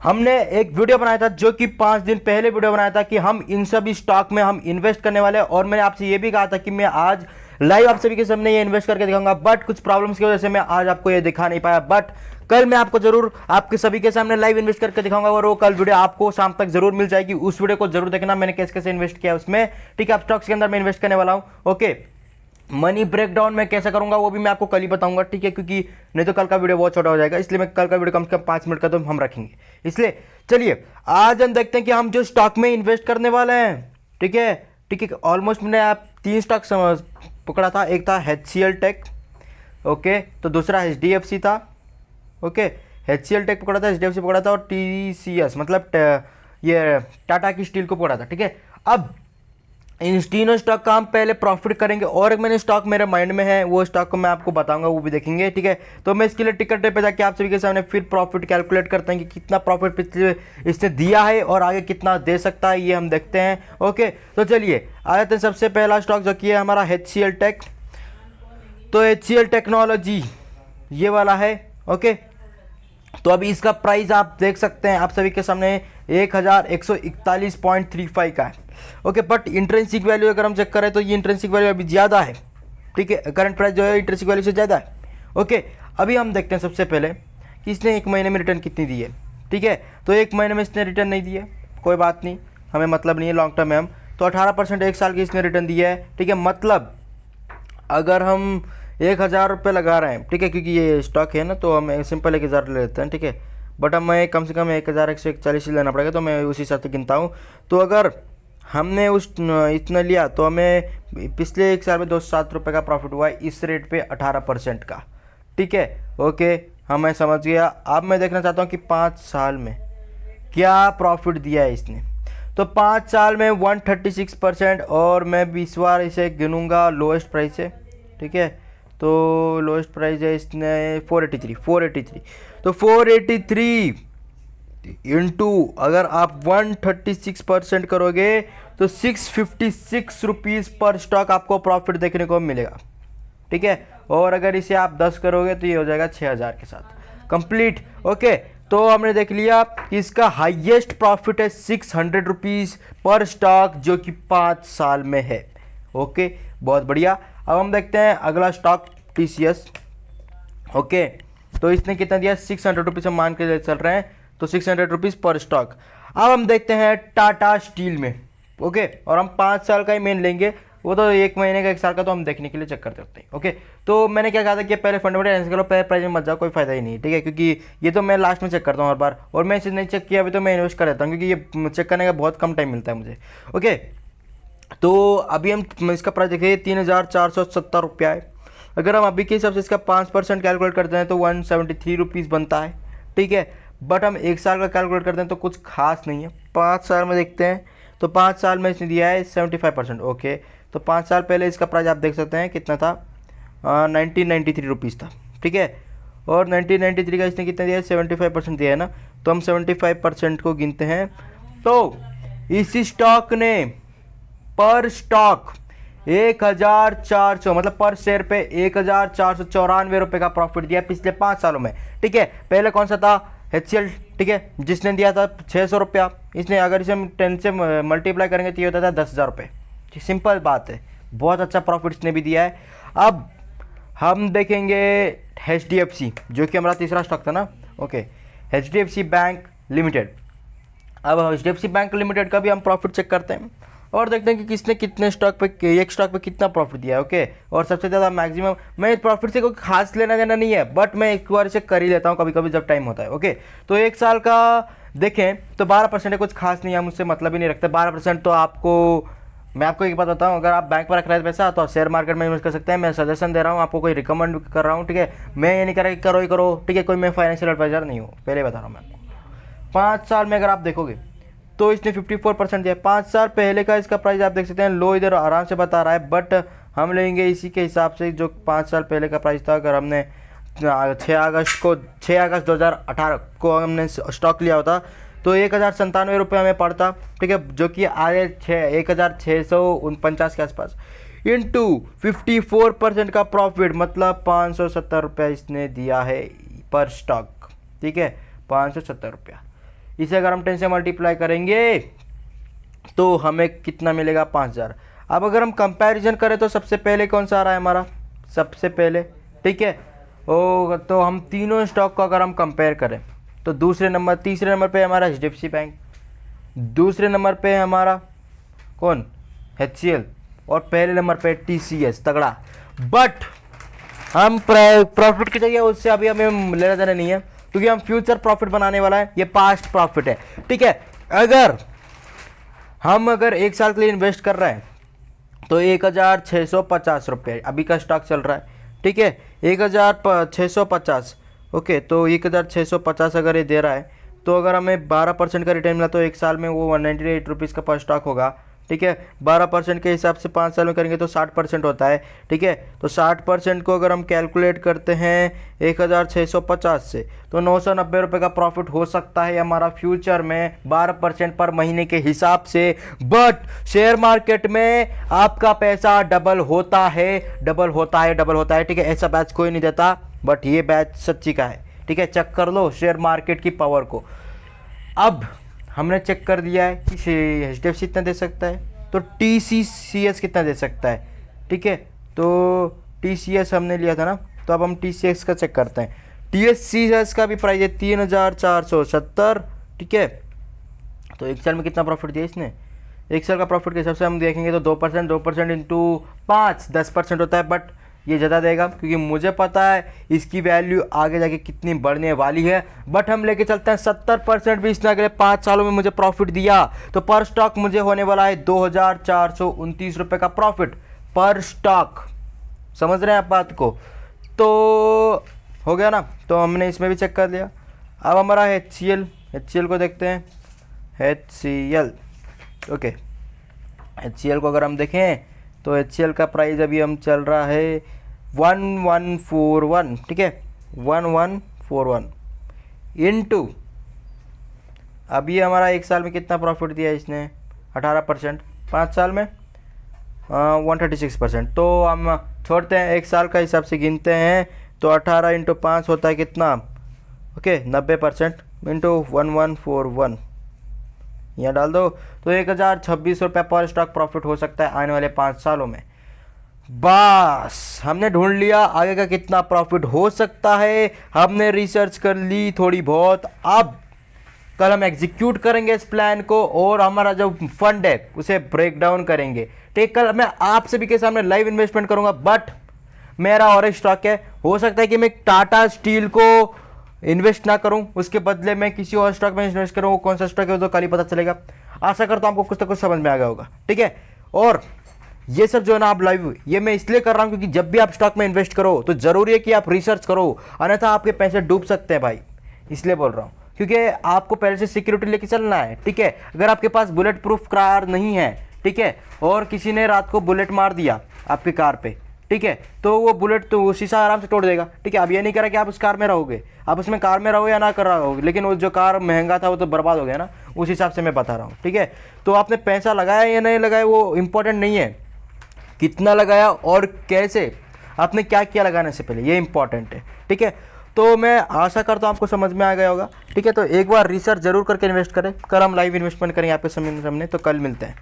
हमने एक वीडियो बनाया था जो कि 5 दिन पहले वीडियो बनाया था कि हम इन सभी स्टॉक में हम इन्वेस्ट करने वाले हैं, और मैंने आपसे ये भी कहा था कि मैं आज लाइव आप सभी के सामने ये इन्वेस्ट करके दिखाऊंगा, बट कुछ प्रॉब्लम्स की वजह से मैं आज आपको ये दिखा नहीं पाया। बट कल मैं आपको जरूर आपके सभी के सामने लाइव इन्वेस्ट करके दिखाऊंगा, और वो कल वीडियो आपको शाम तक जरूर मिल जाएगी। उस वीडियो को जरूर देखना, मैंने कैसे कैसे इन्वेस्ट किया उसमें। ठीक है, आप स्टॉक्स के अंदर मैं इन्वेस्ट करने वाला हूँ। ओके, मनी ब्रेकडाउन में कैसे करूंगा वो भी मैं आपको कल ही बताऊंगा। ठीक है, क्योंकि नहीं तो कल का वीडियो बहुत छोटा हो जाएगा, इसलिए मैं कल का वीडियो कम से कम 5 मिनट का तो हम रखेंगे। इसलिए चलिए आज हम देखते हैं कि हम जो स्टॉक में इन्वेस्ट करने वाले हैं। ठीक है, ठीक है, ऑलमोस्ट मैंने आप 3 स्टॉक पकड़ा था। एक था HCL टेक, ओके, तो दूसरा HDFC था। ओके, HCL टेक पकड़ा था, HDFC पकड़ा था, और TCS मतलब ये टाटा की स्टील को पकड़ा था। ठीक है, अब इन तीनों स्टॉक का हम पहले प्रॉफिट करेंगे, और एक मैंने स्टॉक मेरे माइंड में है, वो स्टॉक को मैं आपको बताऊंगा, वो भी देखेंगे। ठीक है, तो मैं इसके लिए टिकट पे जाके आप सभी के सामने फिर प्रॉफिट कैलकुलेट करते हैं कि कितना प्रॉफिट पिछले इसने दिया है और आगे कितना दे सकता है, ये हम देखते हैं। ओके, तो चलिए आ जाते हैं। सबसे पहला स्टॉक जो कि है हमारा HCL टेक, तो HCL टेक्नोलॉजी ये वाला है। ओके, तो अभी इसका प्राइस आप देख सकते हैं आप सभी के सामने 1141.35 का है। ओके, बट इंट्रिंसिक वैल्यू अगर हम चेक करें तो ये इंट्रिंसिक वैल्यू अभी ज़्यादा है। ठीक है, करंट प्राइस जो है इंट्रिंसिक वैल्यू से ज़्यादा है। ओके, अभी हम देखते हैं सबसे पहले कि इसने 1 महीने में रिटर्न कितनी दी है। ठीक है, तो 1 महीने में इसने रिटर्न नहीं दी है, कोई बात नहीं, हमें मतलब नहीं है, लॉन्ग टर्म में हम तो 18% 1 साल की इसने रिटर्न दिया है। ठीक है, मतलब अगर हम 1000 रुपये लगा रहे हैं, ठीक है, क्योंकि ये स्टॉक है ना, तो हम सिंपल 1000 ले लेते हैं। ठीक है, बट हमें कम से कम 1140 लेना पड़ेगा, तो मैं उसी हिसाब से गिनता हूँ। तो अगर हमने उस इतना लिया तो हमें पिछले 1 साल में 207 रुपये का प्रॉफिट हुआ है, इस रेट पे 18% का। ठीक है, ओके, हमें समझ गया। अब मैं देखना चाहता हूँ कि 5 साल में क्या प्रॉफिट दिया है इसने। तो 5 साल में 136%, और मैं 20 बार इसे गिनूंगा लोएस्ट प्राइस है। ठीक है, तो लोएस्ट प्राइस है इसने 483। तो 483 इंटू अगर आप 136% करोगे तो 656 रुपीज़ पर स्टॉक आपको प्रॉफिट देखने को मिलेगा। ठीक है, और अगर इसे आप 10 करोगे तो ये हो जाएगा 6000 के साथ कंप्लीट। ओके, तो हमने देख लिया कि इसका हाईएस्ट प्रॉफिट है 600 रुपीज़ पर स्टॉक, जो कि 5 साल में है। ओके, बहुत बढ़िया। अब हम देखते हैं अगला स्टॉक TCS। ओके, तो इसने कितना दिया, 600 रुपीज़ हम मान के चल रहे हैं, तो 600 रुपीज़ पर स्टॉक। अब हम देखते हैं टाटा स्टील में। ओके, और हम 5 साल का ही मेन लेंगे, वो तो 1 महीने का 1 साल का तो हम देखने के लिए चेक करते होते हैं। ओके, तो मैंने क्या कहा था कि पहले फंडामेंटल एनालिसिस करो, पहले प्राइस में मत जाओ, कोई फायदा ही नहीं। ठीक है, क्योंकि ये तो मैं लास्ट में चेक करता हूँ हर बार, और मैं इसे नहीं चेक किया अभी तो मैं इन्वेस्ट कर देता हूँ, क्योंकि ये चेक करने का बहुत कम टाइम मिलता है मुझे। ओके, तो अभी हम इसका प्राइस देखिए 3470 रुपया है। अगर हम अभी के हिसाब से इसका 5% कैलकुलेट करते हैं तो 173 रुपीज़ बनता है। ठीक है, बट हम 1 साल का कैलकुलेट करते हैं तो कुछ खास नहीं है। 5 साल में देखते हैं, तो 5 साल में इसने दिया है 75%। ओके, तो 5 साल पहले इसका प्राइस आप देख सकते हैं कितना था, 1993 रुपीज़ था। ठीक है, और 1993 का इसने कितना दिया है, 75% दिया है ना, तो हम 75% को गिनते हैं। तो इसी स्टॉक ने पर स्टॉक 1400 मतलब पर शेयर पे 1494 रुपये का प्रॉफिट दिया पिछले 5 सालों में। ठीक है, पहले कौन सा था, HCL। ठीक है, जिसने दिया था 600 रुपया, इसने अगर इसे हम 10 से मल्टीप्लाई करेंगे तो ये होता था 10,000 रुपये। सिंपल बात है, बहुत अच्छा प्रॉफिट इसने भी दिया है। अब हम देखेंगे HDFC, जो कि हमारा तीसरा स्टॉक था ना। Okay, HDFC bank limited. अब HDFC बैंक लिमिटेड का भी हम प्रॉफिट चेक करते हैं और देखते हैं कि किसने कितने स्टॉक पे, एक स्टॉक पे कितना प्रॉफिट दिया है। ओके, और सबसे ज़्यादा मैक्सिमम, मैं प्रॉफिट से कोई खास लेना देना नहीं है, बट मैं एक बार इसे कर ही लेता हूँ कभी कभी जब टाइम होता है। ओके, तो 1 साल का देखें तो 12% है, कुछ खास नहीं है, हम उससे मतलब ही नहीं रखते। 12% तो आपको, मैं आपको एक बात बताऊं, अगर आप बैंक पर रख रहे हैं पैसा तो शेयर मार्केट में इन्वेस्ट कर सकते हैं। मैं सजेशन दे रहा हूं, आपको कोई रिकमेंड कर रहा हूं। ठीक है, मैं ये नहीं कर रहा कि करो ही करो। ठीक है, कोई मैं फाइनेंशियल एडवाइजर नहीं हूँ, पहले बता रहा हूँ मैं आपको। 5 साल में अगर आप देखोगे तो इसने 54% दिया। 5 साल पहले का इसका प्राइस आप देख सकते हैं, लो इधर आराम से बता रहा है, बट हम लेंगे इसी के हिसाब से जो 5 साल पहले का प्राइस था। अगर हमने 6 अगस्त 2018 को हमने स्टॉक लिया होता तो 1097 रुपये हमें पड़ता। ठीक है, जो कि आए 1649 के आसपास, इंटू 54% का प्रॉफिट, मतलब 570 रुपया इसने दिया है पर स्टॉक। ठीक है, 570 रुपया इसे अगर हम 10 से मल्टीप्लाई करेंगे तो हमें कितना मिलेगा 5000। अब अगर हम कंपैरिजन करें तो सबसे पहले कौन सा आ रहा है हमारा, सबसे पहले, ठीक है, ओ तो हम तीनों स्टॉक को अगर हम कंपेयर करें तो तीसरे नंबर पे हमारा HDFC बैंक, दूसरे नंबर पे हमारा कौन, HCL, और पहले नंबर पे TCS तगड़ा। बट हम प्रॉफिट की जगह उससे अभी हमें लेना देना नहीं है, क्योंकि हम फ्यूचर प्रॉफिट बनाने वाला है, ये पास्ट प्रॉफिट है, ठीक है। अगर एक साल के लिए इन्वेस्ट कर रहे हैं तो 1650 रुपये अभी का स्टॉक चल रहा है, ठीक है, 1650, ओके, तो 1650 अगर ये दे रहा है तो अगर हमें 12% का रिटर्न मिला तो एक साल में वो 198 रुपीज़ का पर स्टॉक होगा, ठीक है। 12% के हिसाब से 5 साल में करेंगे तो 60% होता है, ठीक है। तो 60% को अगर हम कैलकुलेट करते हैं 1650 से तो 990 रुपये का प्रॉफिट हो सकता है हमारा फ्यूचर में 12% पर महीने के हिसाब से। बट शेयर मार्केट में आपका पैसा डबल होता है, डबल होता है, डबल होता है, ठीक है। ऐसा बैच कोई नहीं देता, बट ये बैच सच्ची का है, ठीक है। चेक कर लो शेयर मार्केट की पावर को। अब हमने चेक कर दिया है कि HDFC इतना दे सकता है, तो TCS कितना दे सकता है, ठीक है। तो TCS हमने लिया था ना, तो अब हम TCS का चेक करते हैं। TCS का भी प्राइस है 3470, ठीक है। तो एक साल में कितना प्रॉफिट दिया इसने, एक साल का प्रॉफिट के हिसाब से हम देखेंगे तो 2% इंटू 5 10% होता है। बट ये ज़्यादा देगा क्योंकि मुझे पता है इसकी वैल्यू आगे जाके कितनी बढ़ने वाली है। बट हम लेके चलते हैं 70% भी इसने अगले 5 सालों में मुझे प्रॉफिट दिया तो पर स्टॉक मुझे होने वाला है 2429 रुपये का प्रॉफिट पर स्टॉक। समझ रहे हैं आप बात को, तो हो गया ना। तो हमने इसमें भी चेक कर लिया। अब हमारा HCL को देखते हैं। HCL, ओके, HCL को अगर हम देखें तो HCL का प्राइस अभी हम चल रहा है 1141, ठीक है, 1141 इंटू अभी हमारा एक साल में कितना प्रॉफिट दिया इसने 18%, 5 साल में 136%। तो हम छोड़ते हैं, एक साल का हिसाब से गिनते हैं तो 18 इंटू 5 होता है कितना, ओके, 90% इंटू 1141 यहाँ डाल दो तो 1026 रुपये पर स्टॉक प्रॉफिट हो सकता है आने वाले 5 सालों में। बस हमने ढूंढ लिया आगे का कितना प्रॉफिट हो सकता है, हमने रिसर्च कर ली थोड़ी बहुत। अब कल हम एग्जीक्यूट करेंगे इस प्लान को और हमारा जो फंड है उसे ब्रेक डाउन करेंगे, ठीक। कल मैं आप सभी के सामने लाइव इन्वेस्टमेंट करूंगा। बट मेरा और एक स्टॉक है, हो सकता है कि मैं टाटा स्टील को इन्वेस्ट ना करूं, उसके बदले में किसी और स्टॉक में इन्वेस्ट करूं। वो कौन सा स्टॉक है तो कल ही पता चलेगा। आशा करता हूं आपको कुछ ना कुछ समझ में आ गया होगा, ठीक है। और ये सब जो है ना आप लाइव, ये मैं इसलिए कर रहा हूं क्योंकि जब भी आप स्टॉक में इन्वेस्ट करो तो जरूरी है कि आप रिसर्च करो, अन्यथा आपके पैसे डूब सकते हैं भाई। इसलिए बोल रहा हूं क्योंकि आपको पहले से सिक्योरिटी लेके चलना है, ठीक है। अगर आपके पास बुलेट प्रूफ कार नहीं है, ठीक है, और किसी ने रात को बुलेट मार दिया आपकी कार पे, ठीक है, तो वो बुलेट तो वो शीशा आराम से तोड़ देगा, ठीक है। अब ये नहीं करा कि आप उस कार में रहोगे, आप उसमें कार में रहो या ना कर रहोगे, लेकिन वो जो कार महंगा था वो तो बर्बाद हो गया ना। उस हिसाब से मैं बता रहा हूँ, ठीक है। तो आपने पैसा लगाया या नहीं लगाया वो इंपॉर्टेंट नहीं है, कितना लगाया और कैसे, आपने क्या किया लगाने से पहले, ये इंपॉर्टेंट है, ठीक है। तो मैं आशा करता हूँ आपको समझ में आ गया होगा, ठीक है। तो एक बार रिसर्च जरूर करके इन्वेस्ट करें। कल हम लाइव इन्वेस्टमेंट करेंगे आपके सामने, तो कल मिलते हैं।